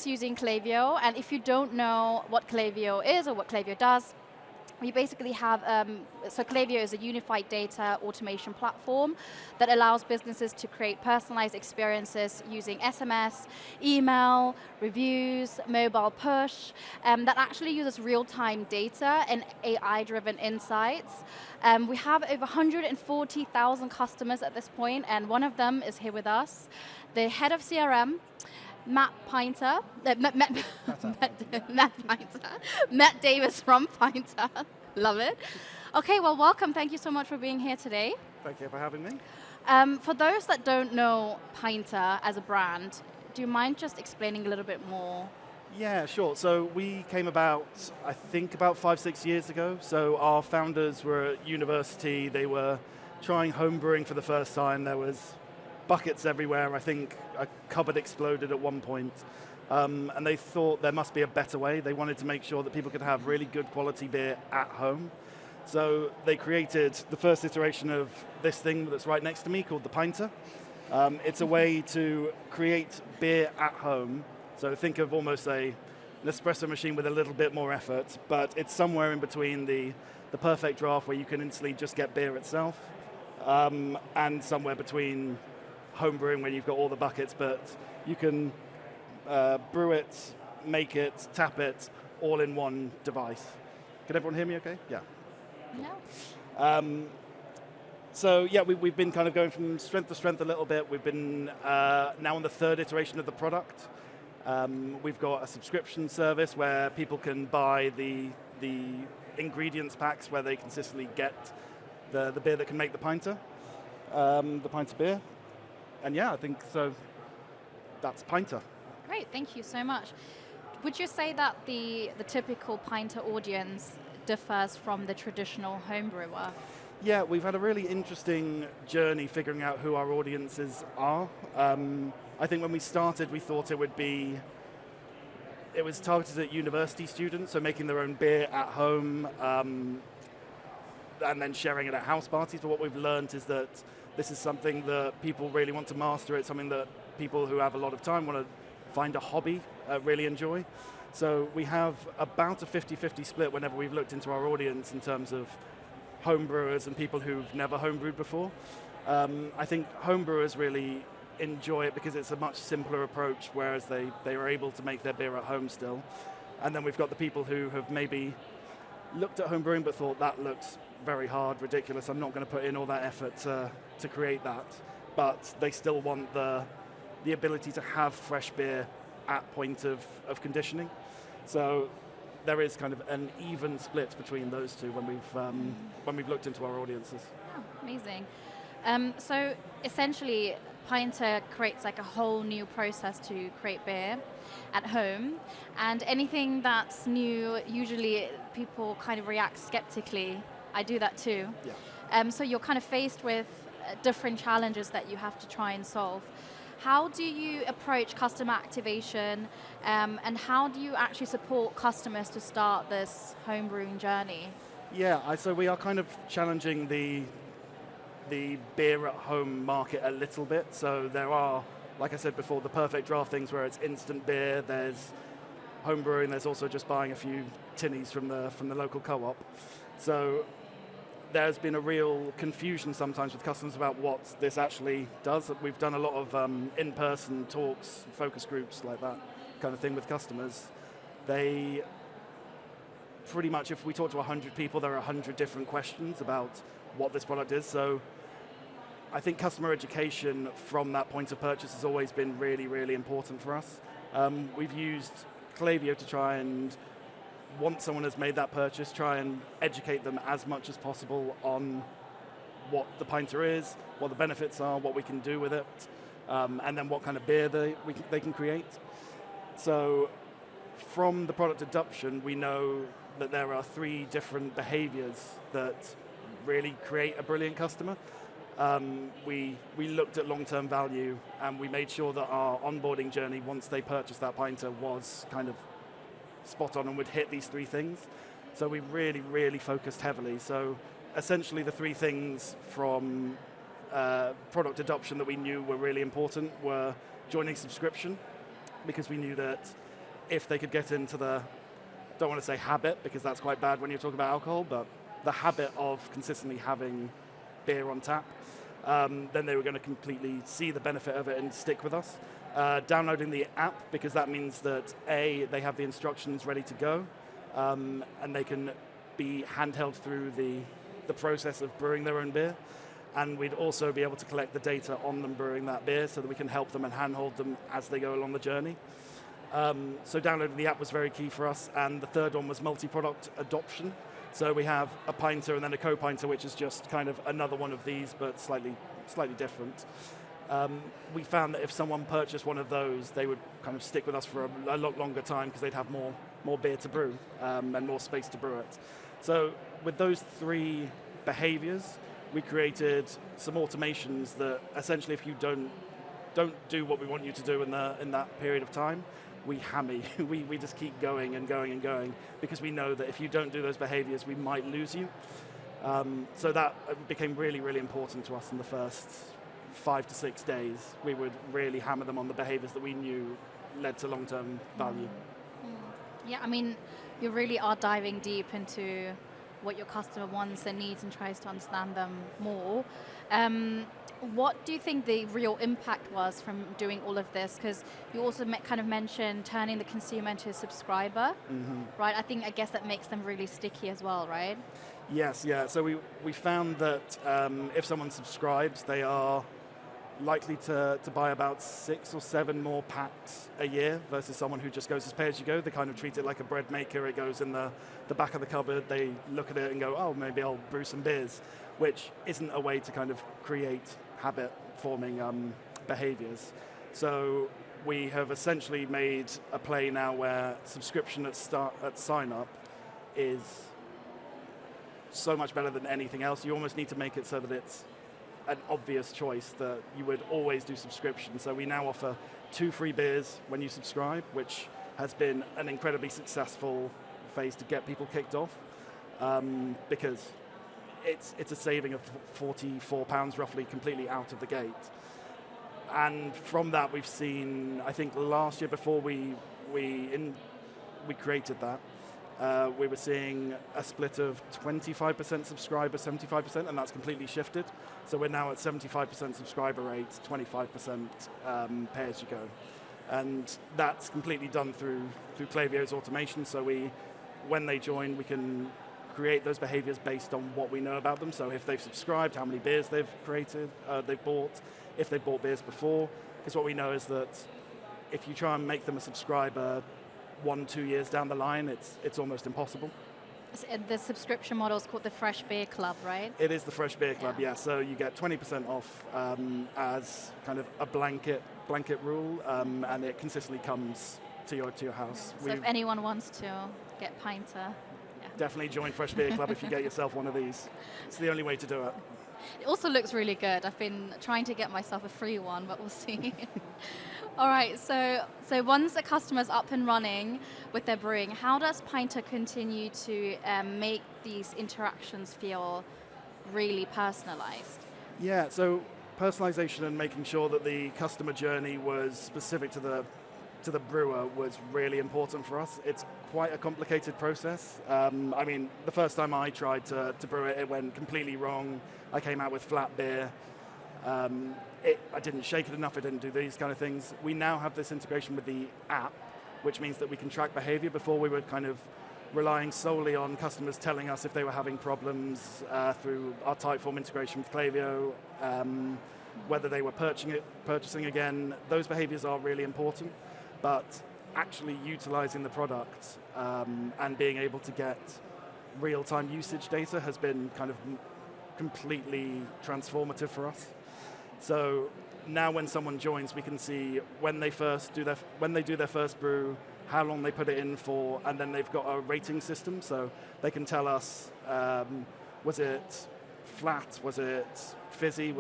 business using Klaviyo, and if you don't know what Klaviyo is or what Klaviyo does, we basically have, so Klaviyo is a unified data automation platform that allows businesses to create personalized experiences using SMS, email, reviews, mobile push, that actually uses real-time data and AI-driven insights. We have over 140,000 customers at this point, and one of them is here with us, the head of CRM, Matt Pinter, Matt Davis from Pinter. Love it. Okay, well, welcome. Thank you so much for being here today. Thank you for having me. For those that don't know Pinter as a brand, do you mind just explaining a little bit more? Yeah, sure. So we came about, I think, about 5-6 years ago. So our founders were at university. They were trying home brewing for the first time. There was buckets everywhere. I think a cupboard exploded at one point. And they thought there must be a better way. They wanted to make sure that people could have really good quality beer at home. So they created the first iteration of this thing that's right next to me called the Pinter. It's a way to create beer at home. So think of almost an espresso machine with a little bit more effort, but it's somewhere in between the perfect draft where you can instantly just get beer itself, and somewhere between home brewing where you've got all the buckets, but you can brew it, make it, tap it, all in one device. Can everyone hear me okay? Yeah. No. So yeah, we've been kind of going from strength to strength a little bit. We've been now on the third iteration of the product. We've got a subscription service where people can buy the ingredients packs where they consistently get the beer that can make the Pinter beer. And yeah, I think so. That's Pinter. Great, thank you so much. Would you say that the typical Pinter audience differs from the traditional home brewer? Yeah, we've had a really interesting journey figuring out who our audiences are. I think when we started, we thought it was targeted at university students, so making their own beer at home, and then sharing it at house parties. But what we've learned is that this is something that people really want to master. It's something that people who have a lot of time want to find a hobby, really enjoy. So we have about a 50-50 split whenever we've looked into our audience in terms of home brewers and people who've never home brewed before. I think home brewers really enjoy it because it's a much simpler approach, whereas they are able to make their beer at home still. And then we've got the people who have maybe looked at home brewing but thought that looks very hard, ridiculous, I'm not going to put in all that effort to create that. But they still want the ability to have fresh beer at point of conditioning. So there is kind of an even split between those two when we've looked into our audiences. Oh, amazing. So essentially, Pinter creates like a whole new process to create beer at home, and anything that's new, usually people kind of react skeptically. I do that too. Yeah. So you're kind of faced with different challenges that you have to try and solve. How do you approach customer activation, and how do you actually support customers to start this homebrewing journey? Yeah, so we are kind of challenging the beer at home market a little bit. So there are, like I said before, the perfect draft things where it's instant beer. There's home brewing. There's also just buying a few tinnies from the local co-op. So there's been a real confusion sometimes with customers about what this actually does. We've done a lot of in-person talks, focus groups, like that kind of thing with customers. They pretty much, if we talk to 100 people, there are 100 different questions about what this product is. So I think customer education from that point of purchase has always been really, really important for us. We've used Klaviyo to try and, once someone has made that purchase, try and educate them as much as possible on what the Pinter is, what the benefits are, what we can do with it, and then what kind of beer they can create. So from the product adoption, we know that there are 3 different behaviors that really create a brilliant customer. We looked at long-term value, and we made sure that our onboarding journey, once they purchased that Pinter, was kind of spot on and would hit these 3 things. So we really, really focused heavily. So essentially the 3 things from product adoption that we knew were really important were joining subscription, because we knew that if they could get into the, don't want to say habit, because that's quite bad when you talk about alcohol, but the habit of consistently having beer on tap, then they were going to completely see the benefit of it and stick with us. Downloading the app, because that means that A, they have the instructions ready to go, and they can be handheld through the process of brewing their own beer. And we'd also be able to collect the data on them brewing that beer so that we can help them and handhold them as they go along the journey. So downloading the app was very key for us. And the third one was multi-product adoption. So we have a pinter and then a co-pinter, which is just kind of another one of these, but slightly different. We found that if someone purchased one of those, they would kind of stick with us for a lot longer time because they'd have more beer to brew and more space to brew it. So with those three behaviors, we created some automations that essentially, if you don't do what we want you to do in that period of time, we hammy. we just keep going and going and going because we know that if you don't do those behaviors, we might lose you. So that became really, really important to us in the first 5 to 6 days. We would really hammer them on the behaviors that we knew led to long-term value. Yeah, I mean, you really are diving deep into what your customer wants and needs and tries to understand them more. What do you think the real impact was from doing all of this? Because you also kind of mentioned turning the consumer into a subscriber, right? I guess that makes them really sticky as well, right? Yes, yeah. So we found that if someone subscribes, they are likely to buy about 6 or 7 more packs a year versus someone who just goes as pay-as-you-go. They kind of treat it like a bread maker. It goes in the back of the cupboard. They look at it and go, oh, maybe I'll brew some beers, which isn't a way to kind of create habit-forming behaviors. So we have essentially made a play now where subscription at sign-up is so much better than anything else. You almost need to make it so that it's an obvious choice that you would always do subscription. So we now offer 2 free beers when you subscribe, which has been an incredibly successful phase to get people kicked off because it's a saving of £44 roughly completely out of the gate. And from that we've seen, I think last year before we created that, we were seeing a split of 25% subscriber, 75%, and that's completely shifted. So we're now at 75% subscriber rate, 25% pay-as-you-go. And that's completely done through Klaviyo's automation. So when they join, we can create those behaviors based on what we know about them. So if they've subscribed, how many beers they've bought, if they've bought beers before. Because what we know is that if you try and make them a subscriber 1-2 years down the line, it's almost impossible. The subscription model is called the Fresh Beer Club, right? It is the Fresh Beer Club, yeah. So you get 20% off as kind of a blanket rule, and it consistently comes to your house. So if anyone wants to get Pinter, definitely join Fresh Beer Club if you get yourself one of these. It's the only way to do it. It also looks really good. I've been trying to get myself a free one, but we'll see. All right, so once a customer's up and running with their brewing, how does Pinter continue to make these interactions feel really personalized? Yeah, so personalization and making sure that the customer journey was specific to the brewer was really important for us. It's quite a complicated process. I mean, the first time I tried to brew it, it went completely wrong. I came out with flat beer. I didn't shake it enough, I didn't do these kind of things. We now have this integration with the app, which means that we can track behavior. Before we were kind of relying solely on customers telling us if they were having problems through our Typeform integration with Klaviyo, whether they were purchasing again. Those behaviors are really important, but actually utilizing the product and being able to get real-time usage data has been kind of completely transformative for us. So now when someone joins, we can see when they do their first brew, how long they put it in for, and then they've got a rating system, so they can tell us, was it flat, was it fizzy,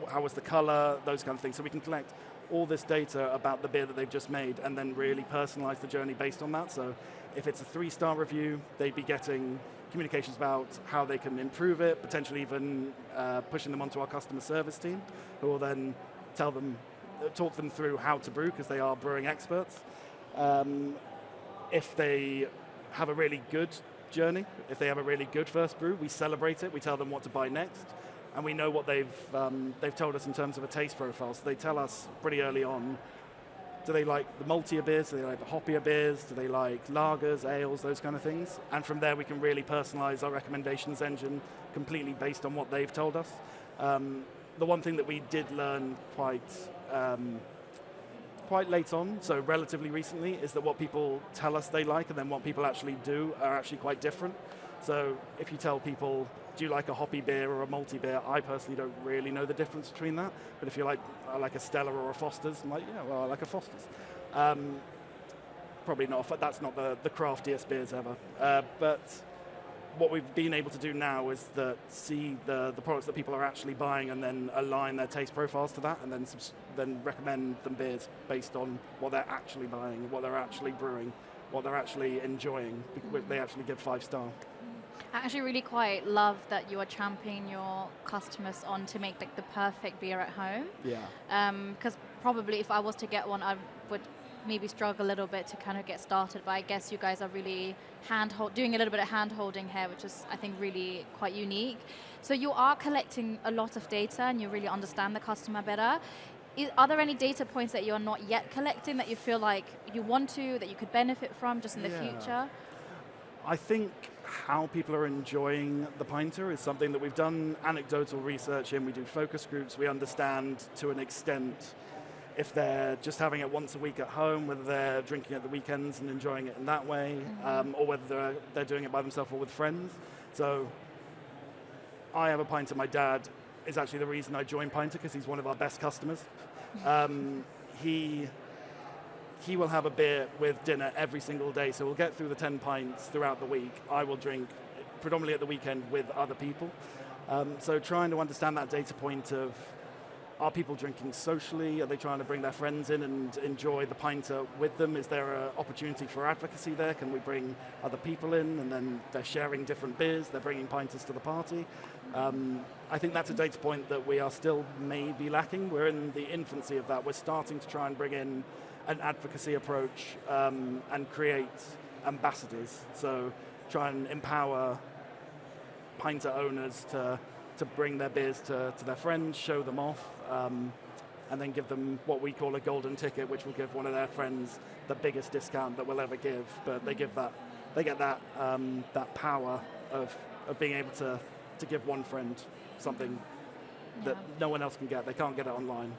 how was the color, those kind of things. So we can collect all this data about the beer that they've just made and then really personalize the journey based on that. So if it's a 3-star review, they'd be getting communications about how they can improve it, potentially even pushing them onto our customer service team, who will then talk them through how to brew, because they are brewing experts. If they have a really good journey, if they have a really good first brew, we celebrate it, we tell them what to buy next, and we know what they've told us in terms of a taste profile. So they tell us pretty early on, do they like the maltier beers, do they like the hoppier beers, do they like lagers, ales, those kind of things? And from there we can really personalize our recommendations engine completely based on what they've told us. The one thing that we did learn quite late on, so relatively recently, is that what people tell us they like and then what people actually do are actually quite different. So if you tell people, do you like a hoppy beer or a malty beer? I personally don't really know the difference between that. But if you like, I like a Stella or a Foster's, I'm like, yeah, well, I like a Foster's. Probably not, that's not the craftiest beers ever. But what we've been able to do now is see the products that people are actually buying and then align their taste profiles to that, and then recommend them beers based on what they're actually buying, what they're actually brewing, what they're actually enjoying. They actually give 5-star. I actually really quite love that you are championing your customers on to make like the perfect beer at home. Yeah. Because probably if I was to get one, I would maybe struggle a little bit to kind of get started, but I guess you guys are really doing a little bit of hand-holding here, which is, I think, really quite unique. So you are collecting a lot of data and you really understand the customer better. Are there any data points that you're not yet collecting that you feel like you want to, that you could benefit from just in the future? I think how people are enjoying the Pinter is something that we've done anecdotal research in. We do focus groups. We understand to an extent if they're just having it once a week at home, whether they're drinking at the weekends and enjoying it in that way, or whether they're doing it by themselves or with friends. So I have a Pinter. My dad is actually the reason I joined Pinter, because he's one of our best customers. He will have a beer with dinner every single day, so we'll get through the 10 pints throughout the week. I will drink predominantly at the weekend with other people. So trying to understand that data point of, are people drinking socially? Are they trying to bring their friends in and enjoy the Pinter with them? Is there an opportunity for advocacy there? Can we bring other people in and then they're sharing different beers, they're bringing Pinters to the party? I think that's a data point that we are still maybe lacking. We're in the infancy of that. We're starting to try and bring in an advocacy approach and create ambassadors. So try and empower Pinter owners to bring their beers to their friends, show them off, and then give them what we call a golden ticket, which will give one of their friends the biggest discount that we'll ever give. But they get that power of being able to give one friend something that no one else can get. They can't get it online.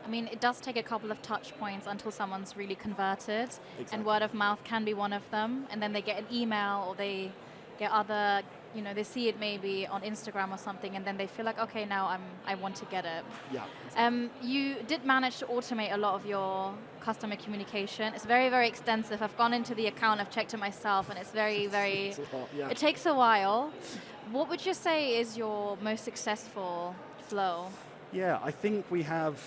I mean, it does take a couple of touch points until someone's really converted, Exactly. and word of mouth can be one of them, and then they get an email or they get other, they see it maybe on Instagram or something, and then they feel like, okay, now I want to get it. Yeah. Exactly. You did manage to automate a lot of your customer communication. It's very, very extensive. I've gone into the account, I've checked it myself, and it's very, very, It's a lot, yeah. it takes a while. What would you say is your most successful flow? Yeah, I think we have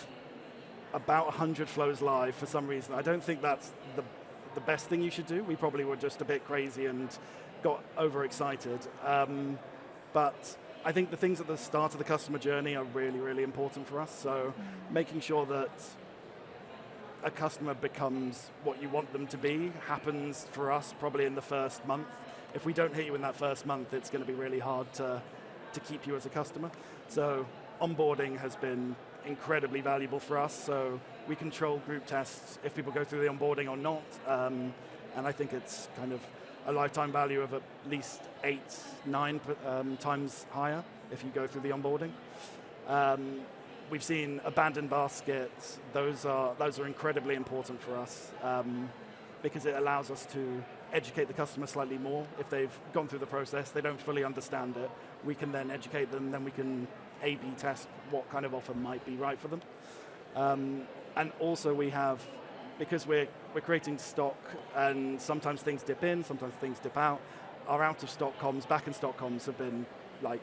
about 100 flows live for some reason. I don't think that's the best thing you should do. We probably were just a bit crazy and got overexcited. But I think the things at the start of the customer journey are really, really important for us. So making sure that a customer becomes what you want them to be happens for us probably in the first month. If we don't hit you in that first month, it's going to be really hard to keep you as a customer. So onboarding has been incredibly valuable for us. So we control group tests if people go through the onboarding or not. And I think it's kind of a lifetime value of at least 8-9 times higher if you go through the onboarding. We've seen abandoned baskets. Those are incredibly important for us because it allows us to educate the customer slightly more. If they've gone through the process, they don't fully understand it, we can then educate them, then we can A/B test what kind of offer might be right for them. And also we have, because we're creating stock and sometimes things dip in, sometimes things dip out, our out of stock comms, back in stock comms have been like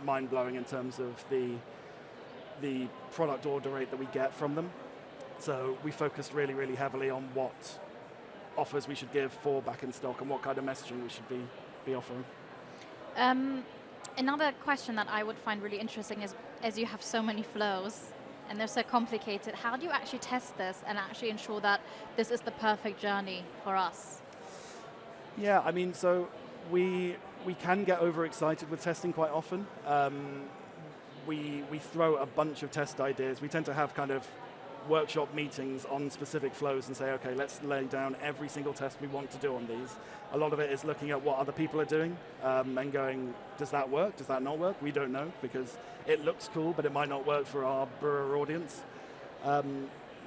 mind-blowing in terms of the product order rate that we get from them. So we focus really, really heavily on what offers we should give for back in stock and what kind of messaging we should be offering. Another question that I would find really interesting is, as you have so many flows, and they're so complicated. How do you actually test this and actually ensure that this is the perfect journey for us? Yeah, I mean, so we can get overexcited with testing quite often. We throw a bunch of test ideas. We tend to have kind of workshop meetings on specific flows and say, okay, let's lay down every single test we want to do on these. A lot of it is looking at what other people are doing and going, does that work? Does that not work? We don't know, because it looks cool, but it might not work for our brewer audience.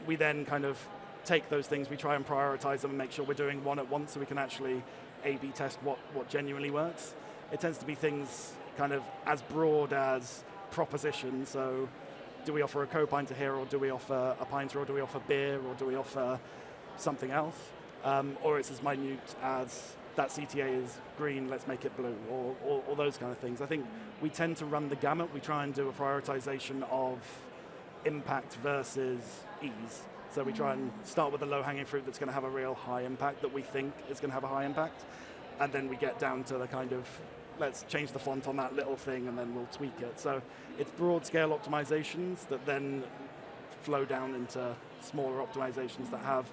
We then kind of take those things, we try and prioritize them and make sure we're doing one at once so we can actually A/B test what genuinely works. It tends to be things kind of as broad as propositions, so do we offer a co-pinter here, or do we offer a pinter, or do we offer beer, or do we offer something else? Or it's as minute as that CTA is green, let's make it blue, or those kind of things. I think we tend to run the gamut. We try and do a prioritization of impact versus ease. So we try and start with the low-hanging fruit that's going to have a real high impact, that we think is going to have a high impact, and then we get down to the kind of, let's change the font on that little thing and then we'll tweak it. So it's broad-scale optimizations that then flow down into smaller optimizations that have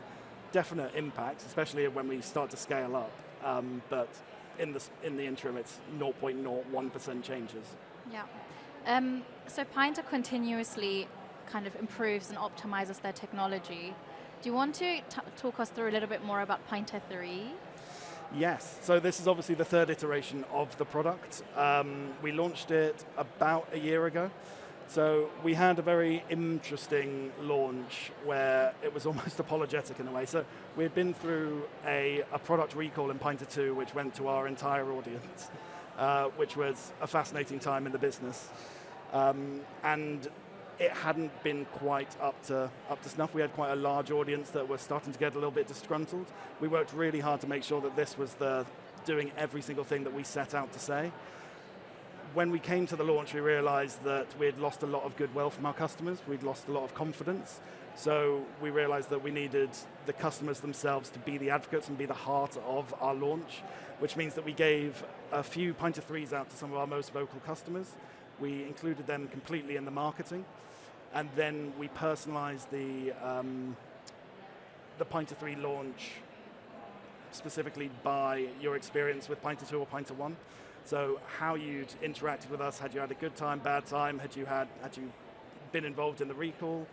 definite impacts, especially when we start to scale up. But in the interim, it's 0.01% changes. Yeah. So Pinter continuously kind of improves and optimizes their technology. Do you want to talk us through a little bit more about Pinter 3? Yes, so this is obviously the third iteration of the product. We launched it about a year ago. So we had a very interesting launch where it was almost apologetic in a way. So we had been through a product recall in Pinter 2, which went to our entire audience, which was a fascinating time in the business. And it hadn't been quite up to snuff. We had quite a large audience that were starting to get a little bit disgruntled. We worked really hard to make sure that this was doing every single thing that we set out to say. When we came to the launch, we realized that we had lost a lot of goodwill from our customers. We'd lost a lot of confidence. So we realized that we needed the customers themselves to be the advocates and be the heart of our launch, which means that we gave a few Pinter 3s out to some of our most vocal customers. We included them completely in the marketing. And then we personalized the Pinter 3 launch specifically by your experience with Pinter 2 or Pinter 1. So how you'd interacted with us, had you had a good time, bad time, had you been involved in the recall,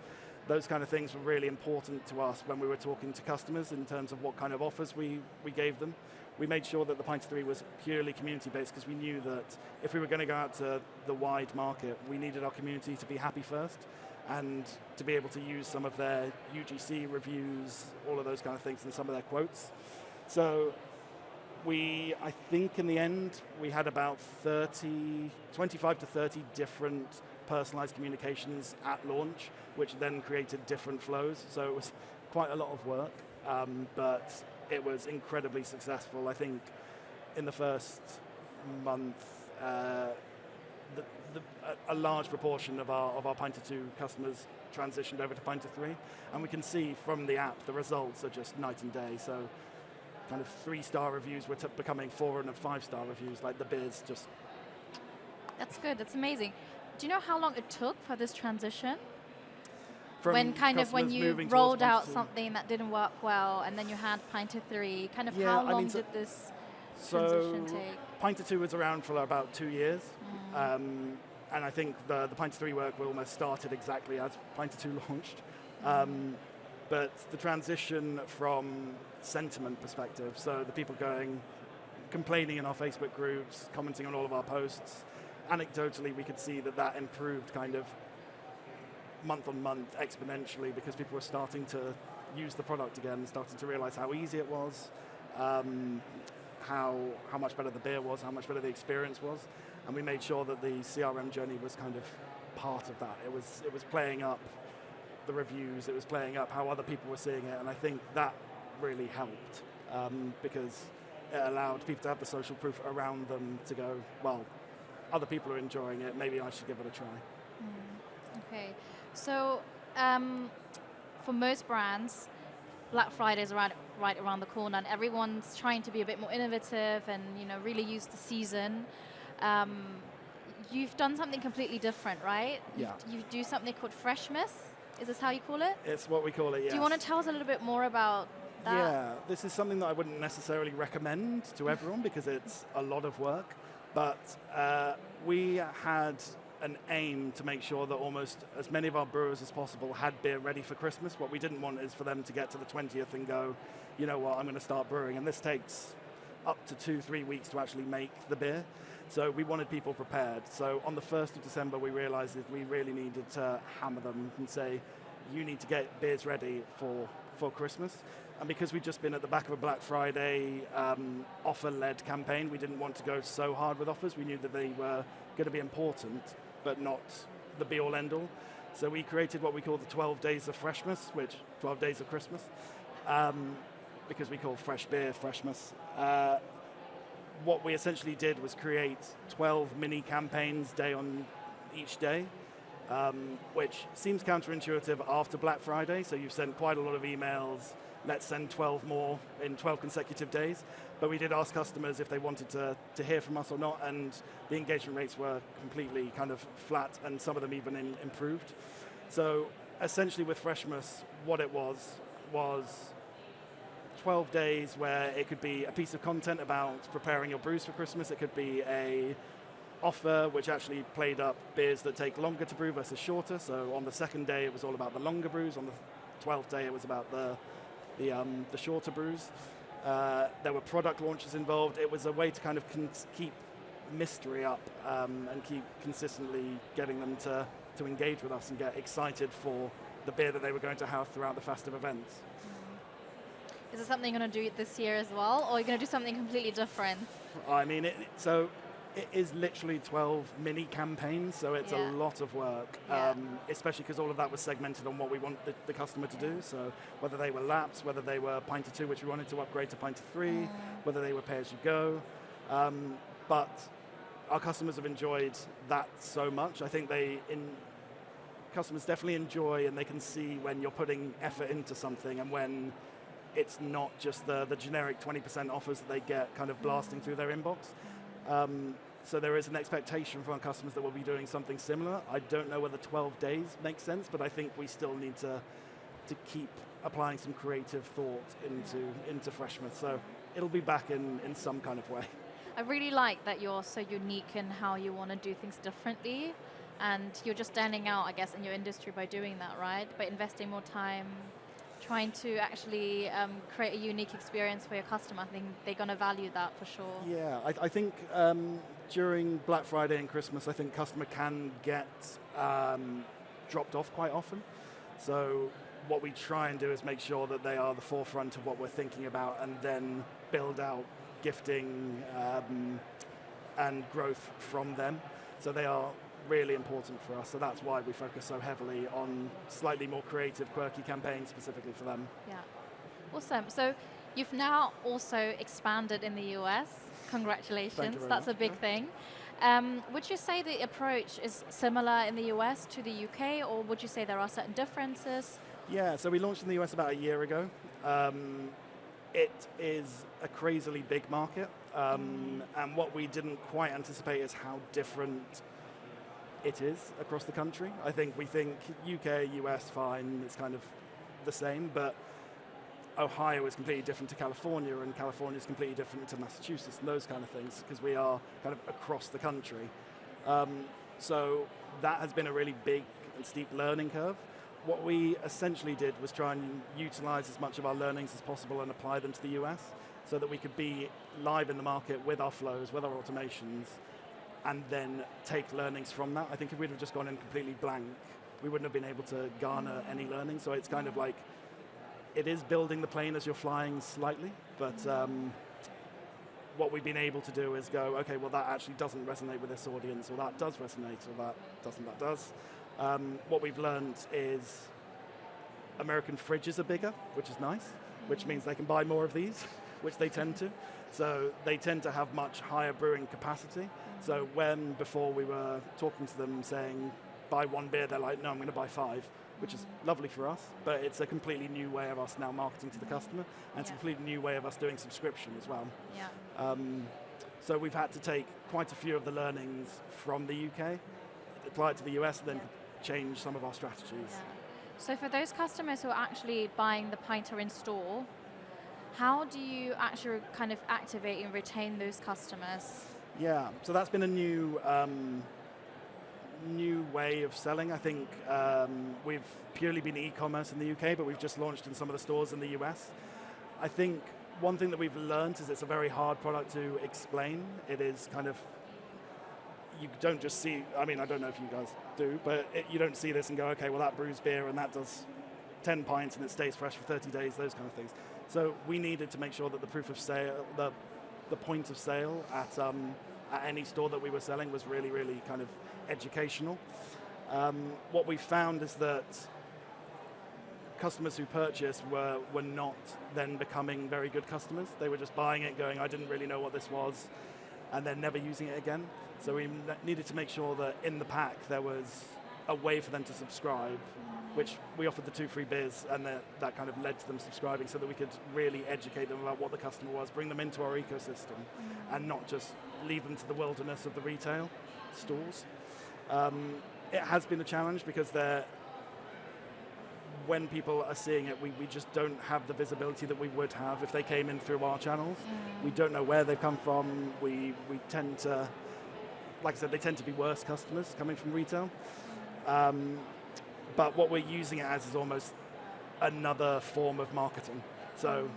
those kind of things were really important to us when we were talking to customers in terms of what kind of offers we gave them. We made sure that the Pinter 3 was purely community-based because we knew that if we were going to go out to the wide market, we needed our community to be happy first and to be able to use some of their UGC reviews, all of those kind of things, and some of their quotes. So I think in the end, we had about 25 to 30 different personalized communications at launch, which then created different flows. So it was quite a lot of work, but it was incredibly successful. I think in the first month, a large proportion of our Pinter 2 customers transitioned over to Pinter 3, and we can see from the app the results are just night and day. So kind of 3-star reviews were becoming 4 and 5-star reviews, like the beers just... That's good, that's amazing. Do you know how long it took for this transition? From when you rolled out something that didn't work well, and then you had Pinter 3, how long did this transition take? Pinter 2 was around for about 2 years, and I think the Pinter 3 work almost started exactly as Pinter 2 launched. But the transition from sentiment perspective, so the people complaining in our Facebook groups, commenting on all of our posts, anecdotally we could see that improved kind of month on month exponentially because people were starting to use the product again, starting to realize how easy it was, how much better the beer was, how much better the experience was, and we made sure that the CRM journey was kind of part of that. It was playing up the reviews, it was playing up how other people were seeing it, and I think that really helped because it allowed people to have the social proof around them to go, well, other people are enjoying it, maybe I should give it a try. Okay, so for most brands, Black Friday is right around the corner, and everyone's trying to be a bit more innovative and really use the season. You've done something completely different, right? Yeah. You do something called Freshmas. Is this how you call it? It's what we call it, yes. Do you want to tell us a little bit more about that? Yeah, this is something that I wouldn't necessarily recommend to everyone because it's a lot of work, but we had an aim to make sure that almost as many of our brewers as possible had beer ready for Christmas. What we didn't want is for them to get to the 20th and go, you know what, I'm going to start brewing. And this takes up to 2-3 weeks to actually make the beer. So we wanted people prepared. So on the 1st of December, we realized that we really needed to hammer them and say, you need to get beers ready for Christmas. And because we'd just been at the back of a Black Friday offer-led campaign, we didn't want to go so hard with offers. We knew that they were going to be important, but not the be-all, end-all. So we created what we call the 12 Days of Freshmas, which 12 Days of Christmas, because we call fresh beer Freshmas. What we essentially did was create 12 mini campaigns day on each day, which seems counterintuitive after Black Friday. So you've sent quite a lot of emails. Let's send 12 more in 12 consecutive days. But we did ask customers if they wanted to hear from us or not, and the engagement rates were completely kind of flat, and some of them even improved. So essentially with Freshmas, what it was 12 days where it could be a piece of content about preparing your brews for Christmas. It could be a offer which actually played up beers that take longer to brew versus shorter. So on the second day, it was all about the longer brews. On the 12th day, it was about the shorter brews. There were product launches involved. It was a way to kind of keep mystery up and keep consistently getting them to engage with us and get excited for the beer that they were going to have throughout the festive events. Is it something you're going to do this year as well, or are you going to do something completely different? I mean, it is literally 12 mini campaigns, so it's a lot of work, especially because all of that was segmented on what we want the customer to do. So whether they were laps, whether they were pint of 2, which we wanted to upgrade to pint of 3, whether they were pay as you go. But our customers have enjoyed that so much. I think customers definitely enjoy, and they can see when you're putting effort into something and when it's not just the generic 20% offers that they get kind of blasting through their inbox. So there is an expectation from our customers that we'll be doing something similar. I don't know whether 12 days makes sense, but I think we still need to keep applying some creative thought into Freshmas. So it'll be back in some kind of way. I really like that you're so unique in how you want to do things differently, and you're just standing out, I guess, in your industry by doing that, right? By investing more time, trying to actually create a unique experience for your customer. I think they're going to value that for sure. Yeah, I think during Black Friday and Christmas, I think customer can get dropped off quite often. So what we try and do is make sure that they are the forefront of what we're thinking about, and then build out gifting and growth from them. So they are really important for us, so that's why we focus so heavily on slightly more creative, quirky campaigns specifically for them. Yeah, awesome. So you've now also expanded in the US. Congratulations, that's a big thing. Would you say the approach is similar in the US to the UK, or would you say there are certain differences? Yeah, so we launched in the US about a year ago. It is a crazily big market, and what we didn't quite anticipate is how different it is across the country. I think we think UK, US, fine, it's kind of the same, but Ohio is completely different to California, and California is completely different to Massachusetts, and those kind of things, because we are kind of across the country. So that has been a really big and steep learning curve. What we essentially did was try and utilize as much of our learnings as possible and apply them to the US, so that we could be live in the market with our flows, with our automations, and then take learnings from that. I think if we'd have just gone in completely blank, we wouldn't have been able to garner any learning. So it's kind of like, it is building the plane as you're flying slightly, but what we've been able to do is go, okay, well that actually doesn't resonate with this audience, or that does resonate, or that doesn't, that does. What we've learned is American fridges are bigger, which is nice, which means they can buy more of these, which they tend to. So they tend to have much higher brewing capacity. So when before we were talking to them saying, buy one beer, they're like, no, I'm going to buy 5, which is lovely for us, but it's a completely new way of us now marketing to the customer, and it's a completely new way of us doing subscription as well. Yeah. So we've had to take quite a few of the learnings from the UK, apply it to the US, and then change some of our strategies. Yeah. So for those customers who are actually buying the Pinter in store, how do you actually kind of activate and retain those customers? Yeah, so that's been a new way of selling. I think we've purely been e-commerce in the UK, but we've just launched in some of the stores in the US. I think one thing that we've learned is it's a very hard product to explain. It is kind of, you don't just see, I mean, I don't know if you guys do, but you don't see this and go, okay, well that brews beer and that does 10 pints and it stays fresh for 30 days, those kind of things. So we needed to make sure that the proof of sale, the point of sale at any store that we were selling was really, really kind of educational. What we found is that customers who purchased were not then becoming very good customers. They were just buying it going, I didn't really know what this was, and then never using it again. So we needed to make sure that in the pack there was a way for them to subscribe, which we offered the 2 free beers, and that kind of led to them subscribing so that we could really educate them about what the customer was, bring them into our ecosystem, and not just leave them to the wilderness of the retail stores. It has been a challenge because when people are seeing it, we just don't have the visibility that we would have if they came in through our channels. We don't know where they've come from. We tend to, like I said, they tend to be worse customers coming from retail. But what we're using it as is almost another form of marketing. So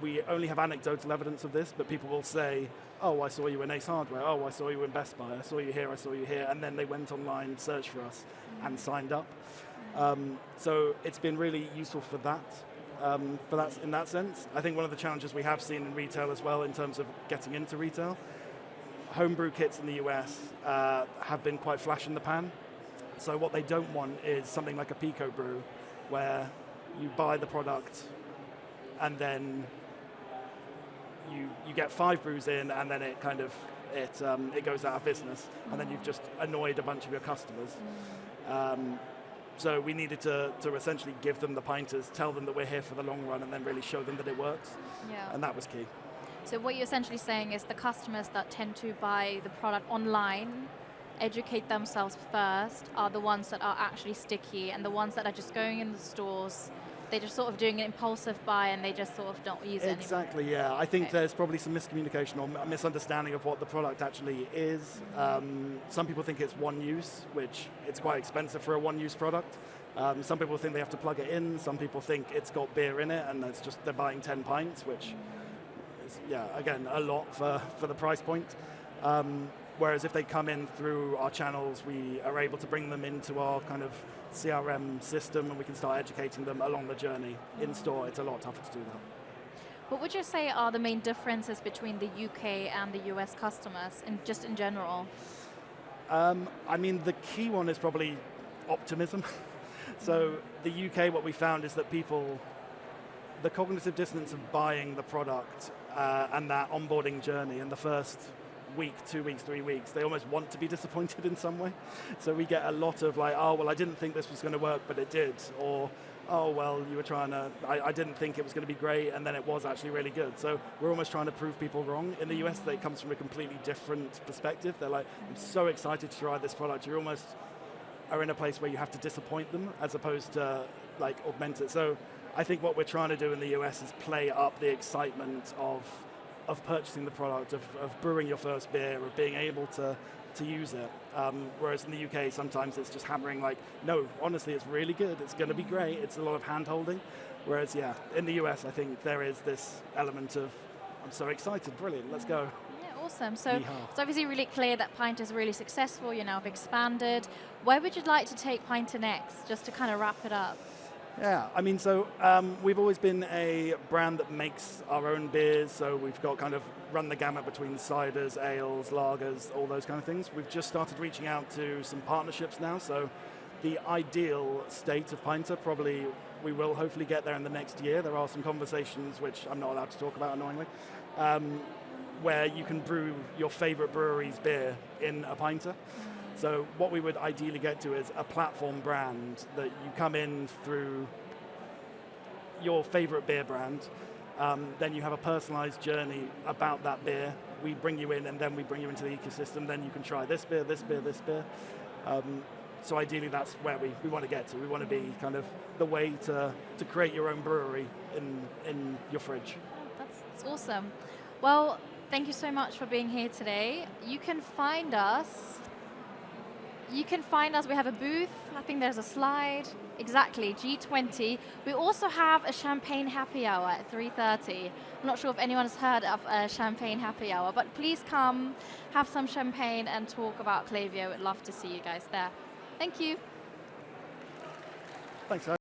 we only have anecdotal evidence of this, but people will say, oh, I saw you in Ace Hardware, oh, I saw you in Best Buy, I saw you here, and then they went online, searched for us, and signed up. So it's been really useful for that, in that sense. I think one of the challenges we have seen in retail as well in terms of getting into retail, homebrew kits in the US have been quite flash in the pan. So what they don't want is something like a Pico brew, where you buy the product and then you get 5 brews in, and then it kind of it goes out of business, and then you've just annoyed a bunch of your customers. So we needed to essentially give them the pinters, tell them that we're here for the long run, and then really show them that it works. Yeah. And that was key. So what you're essentially saying is the customers that tend to buy the product online, educate themselves first, are the ones that are actually sticky, and the ones that are just going in the stores, they're just sort of doing an impulsive buy and they just sort of don't use it anymore. Exactly, yeah. I think there's probably some miscommunication or misunderstanding of what the product actually is. Some people think it's one use, which it's quite expensive for a one-use product. Some people think they have to plug it in. Some people think it's got beer in it and it's just they're buying 10 pints, which is, yeah, again, a lot for the price point. Whereas if they come in through our channels, we are able to bring them into our kind of CRM system, and we can start educating them along the journey. In store, it's a lot tougher to do that. What would you say are the main differences between the UK and the US customers, just in general? I mean, the key one is probably optimism. So the UK, what we found is that people, the cognitive dissonance of buying the product and that onboarding journey in the first week, 2 weeks, 3 weeks, they almost want to be disappointed in some way. So we get a lot of like, oh, well, I didn't think this was going to work, but it did. Or, oh, well, you were trying to, I didn't think it was going to be great, and then it was actually really good. So we're almost trying to prove people wrong. In the US, it comes from a completely different perspective. They're like, I'm so excited to try this product. You almost are in a place where you have to disappoint them as opposed to like augment it. So I think what we're trying to do in the US is play up the excitement of purchasing the product, of brewing your first beer, of being able to use it. Whereas in the UK, sometimes it's just hammering like, no, honestly, it's really good, it's going to be great, it's a lot of hand-holding. Whereas, yeah, in the US, I think there is this element of, I'm so excited, brilliant, let's go. Yeah, awesome. So it's obviously really clear that Pinter is really successful, you now have expanded. Where would you like to take Pinter next, just to kind of wrap it up? Yeah, I mean, so we've always been a brand that makes our own beers, so we've got kind of run the gamut between ciders, ales, lagers, all those kind of things. We've just started reaching out to some partnerships now, so the ideal state of Pinter, probably we will hopefully get there in the next year. There are some conversations, which I'm not allowed to talk about annoyingly, where you can brew your favorite brewery's beer in a Pinter. So what we would ideally get to is a platform brand that you come in through your favorite beer brand, then you have a personalized journey about that beer. We bring you in and then we bring you into the ecosystem, then you can try this beer, this beer, this beer. So ideally, that's where we want to get to. We want to be kind of the way to create your own brewery in your fridge. That's awesome. Well, thank you so much for being here today. You can find us. We have a booth. I think there's a slide. Exactly, G20. We also have a champagne happy hour at 3:30. I'm not sure if anyone has heard of a champagne happy hour, but please come, have some champagne, and talk about Klaviyo. I'd love to see you guys there. Thank you. Thanks, guys.